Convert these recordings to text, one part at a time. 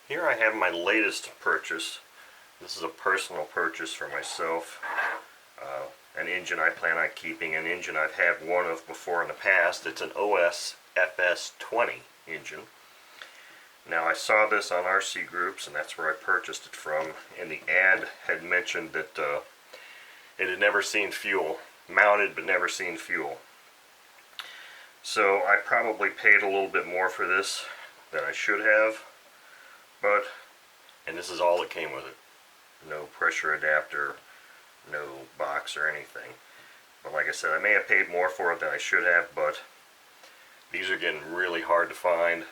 Here I have my latest purchase. This is a personal purchase for myself. An engine I plan on keeping, an engine I've had one of before in the past. It's an OS FS-20 engine. Now I saw this on RC Groups, and that's where I purchased it from, and the ad had mentioned that it had never seen fuel. Mounted but never seen fuel. So I probably paid a little bit more for this than I should have, and this is all that came with it. No pressure adapter, no box or anything. But like I said, I may have paid more for it than I should have, but these are getting really hard to find,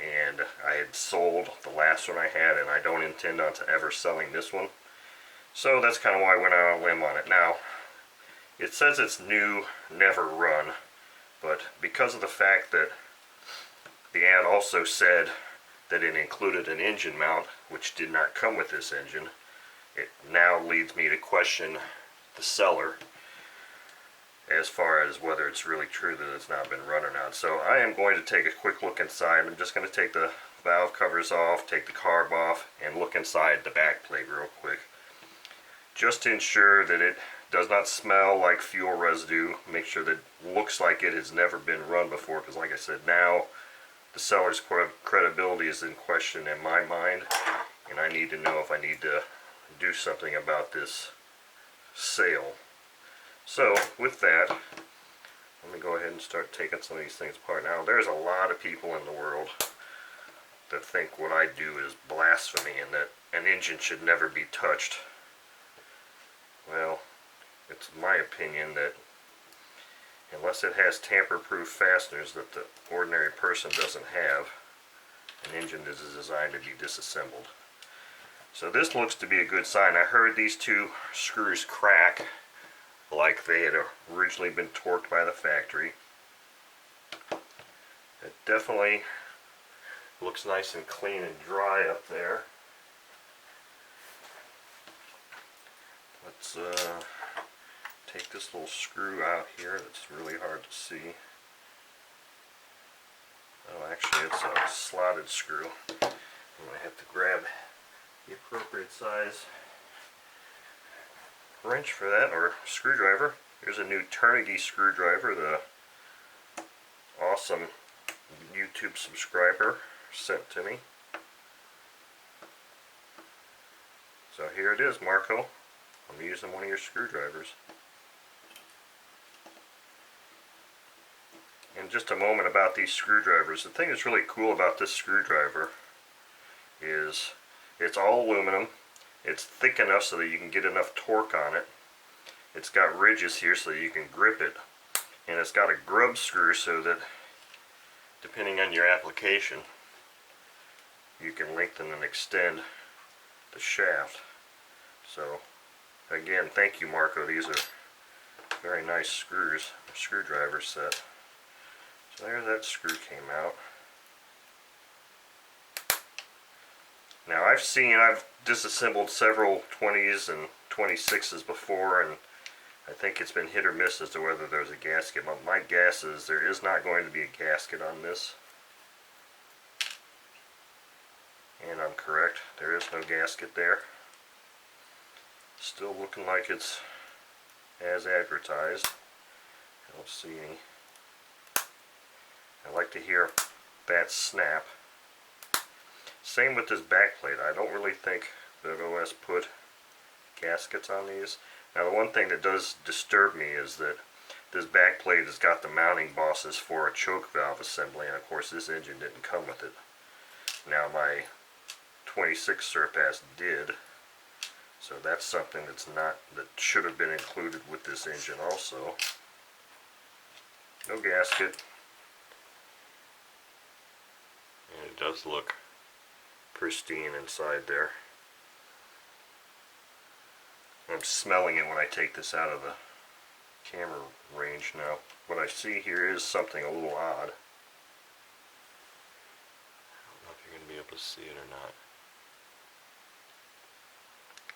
and I had sold the last one I had, and I don't intend on ever selling this one. So that's kind of why I went out on a limb on it. Now, it says it's new, never run, but because of the fact that the ad also said that it included an engine mount, which did not come with this engine, it now leads me to question the seller as far as whether it's really true that it's not been run or not. So I am going to take a quick look inside. I'm just going to take the valve covers off, take the carb off, and look inside the back plate real quick, just to ensure that it does not smell like fuel residue. Make sure that it looks like it has never been run before, because like I said, now the seller's credibility is in question in my mind, and I need to know if I need to do something about this sale. So with that, let me go ahead and start taking some of these things apart. Now, there's a lot of people in the world that think what I do is blasphemy and that an engine should never be touched. Well, it's my opinion that unless it has tamper-proof fasteners that the ordinary person doesn't have, an engine is designed to be disassembled. So this looks to be a good sign. I heard these two screws crack like they had originally been torqued by the factory. It definitely looks nice and clean and dry up there. Let's take this little screw out here that's really hard to see. Oh, actually it's a slotted screw. I'm going to have to grab the appropriate size wrench for that, or screwdriver. Here's a new Carnegie screwdriver the awesome YouTube subscriber sent to me. So here it is, Marco. I'm using one of your screwdrivers. In just a moment about these screwdrivers, the thing that's really cool about this screwdriver is it's all aluminum. It's thick enough so that you can get enough torque on it. It's got ridges here so that you can grip it. And it's got a grub screw so that, depending on your application, you can lengthen and extend the shaft. So, again, thank you, Marco. These are very nice screwdriver set. So there that screw came out. Now I've disassembled several 20s and 26s before, and I think it's been hit or miss as to whether there's a gasket. My guess is there is not going to be a gasket on this. And I'm correct, there is no gasket there. Still looking like it's as advertised. I don't see any. I like to hear that snap. Same with this back plate. I don't really think that OS put gaskets on these. Now the one thing that does disturb me is that this back plate has got the mounting bosses for a choke valve assembly, and of course this engine didn't come with it. Now my 26 Surpass did, so that's something that should have been included with this engine also. No gasket. And it does look pristine inside there. I'm smelling it when I take this out of the camera range now. What I see here is something a little odd. I don't know if you're going to be able to see it or not.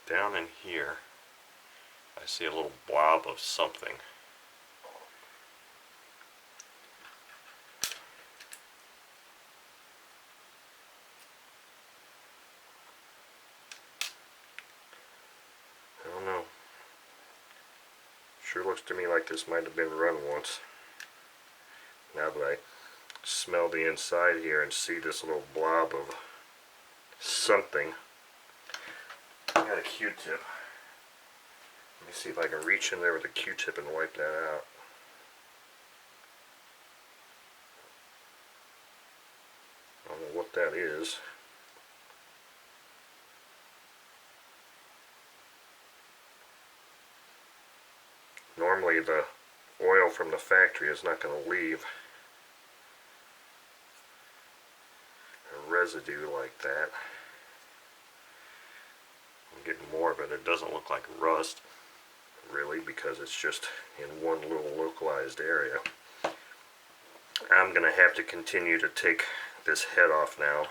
Down in here, I see a little blob of something. Sure looks to me like this might have been run once. Now that I smell the inside here and see this little blob of something. I got a Q-tip. Let me see if I can reach in there with a Q-tip and wipe that out. I don't know what that is. Normally the oil from the factory is not going to leave a residue like that. I'm getting more of it. It doesn't look like rust, really, because it's just in one little localized area. I'm going to have to continue to take this head off now.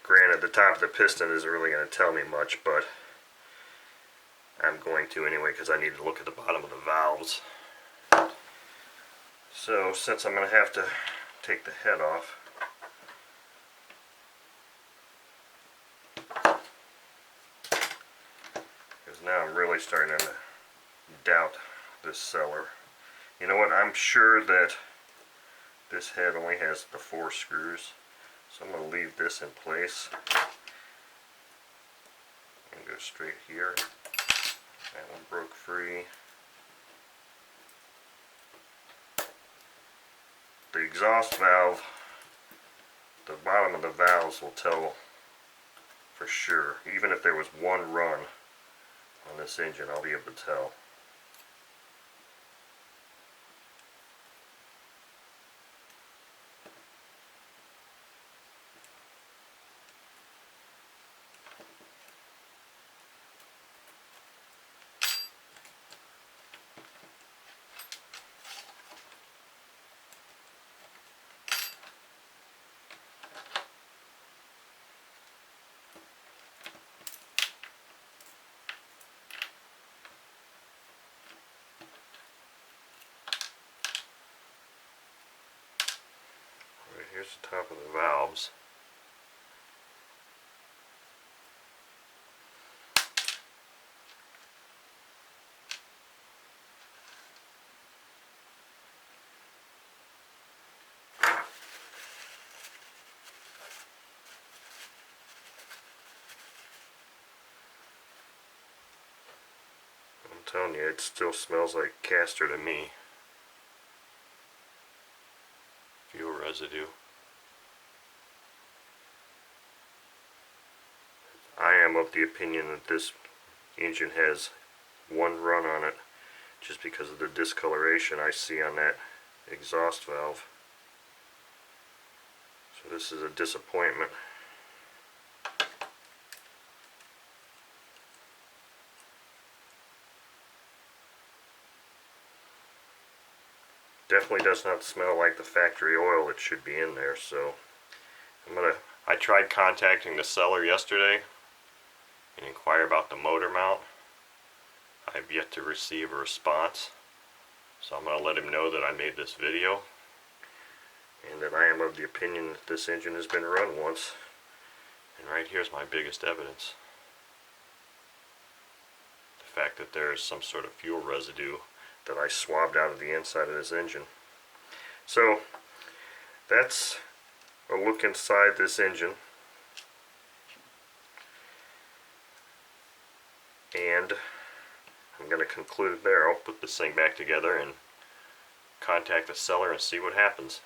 Granted, the top of the piston isn't really going to tell me much, but I'm going to anyway because I need to look at the bottom of the valves. So since I'm going to have to take the head off, because now I'm really starting to doubt this cellar. You know what, I'm sure that this head only has the 4 screws, so I'm going to leave this in place and go straight here. That one broke free. The exhaust valve, the bottom of the valves will tell for sure. Even if there was one run on this engine, I'll be able to tell. Here's the top of the valves. I'm telling you, it still smells like castor to me. Fuel residue. I am of the opinion that this engine has one run on it just because of the discoloration I see on that exhaust valve. So this is a disappointment. Definitely does not smell like the factory oil that should be in there, so I tried contacting the seller yesterday and inquire about the motor mount. I have yet to receive a response, so I'm going to let him know that I made this video and that I am of the opinion that this engine has been run once. And right here's my biggest evidence. The fact that there is some sort of fuel residue that I swabbed out of the inside of this engine. So that's a look inside this engine, and I'm going to conclude it there. I'll put this thing back together and contact the seller and see what happens.